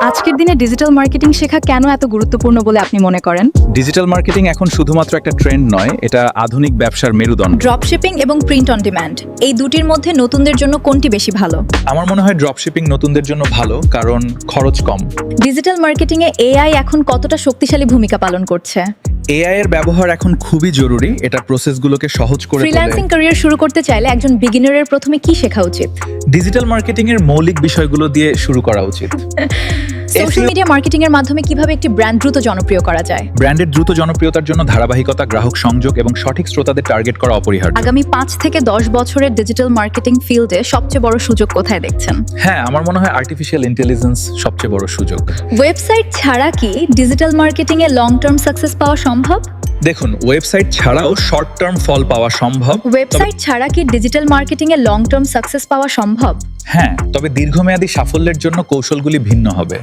আজকের দিনে digital marketing শেখা কেন এত গুরুত্বপূর্ণ বলে আপনি মনে করেন? ডিজিটাল মার্কেটিং এখন শুধুমাত্র একটা ট্রেন্ড নয়, এটা আধুনিক ব্যবসার মেরুদণ্ড। ড্রপশিপিং এবং প্রিন্ট অন ডিমান্ড, এই দুটির মধ্যে নতুনদের জন্য কোনটি বেশি ভালো? আমার মনে হয় ড্রপশিপিং নতুনদের জন্য ভালো, কারণ খরচ কম। ডিজিটাল মার্কেটিংয়ে এআই এখন কতটা শক্তিশালী ভূমিকা পালন করছে? এআই এর ব্যবহার এখন খুবই জরুরি, এটা প্রসেসগুলোকে সহজ করে ফ্রিল্যান্সিং তোলে। ক্যারিয়ার শুরু করতে চাইলে একজন বিগিনারের প্রথমে কি শেখা উচিত? ডিজিটাল মার্কেটিং এর মৌলিক বিষয়গুলো দিয়ে শুরু করা উচিত। সোশ্যাল মিডিয়া মার্কেটিং এর মাধ্যমে কিভাবে একটি ব্র্যান্ড দ্রুত জনপ্রিয় করা যায়? ব্র্যান্ডের দ্রুত জনপ্রিয়তার জন্য ধারাবাহিকতা, গ্রাহক সংযোগ এবং সঠিক শ্রোতাদের টার্গেট করা অপরিহার্য। আগামী 5 থেকে 10 বছরের ডিজিটাল মার্কেটিং ফিল্ডে সবচেয়ে বড় সুযোগ কোথায় দেখছেন? হ্যাঁ, আমার মনে হয় আর্টিফিশিয়াল ইন্টেলিজেন্স সবচেয়ে বড় সুযোগ। ওয়েবসাইট ছাড়া কি digital marketing a long term success পাওয়া সম্ভব? দেখুন, ওয়েবসাইট ছাড়াও শর্ট টার্ম ফল পাওয়া সম্ভব। ওয়েবসাইট ছাড়া কি digital marketing a long term success পাওয়া সম্ভব? হ্যাঁ, তবে দীর্ঘমেয়াদী সাফল্যের জন্য কৌশলগুলি ভিন্ন হবে।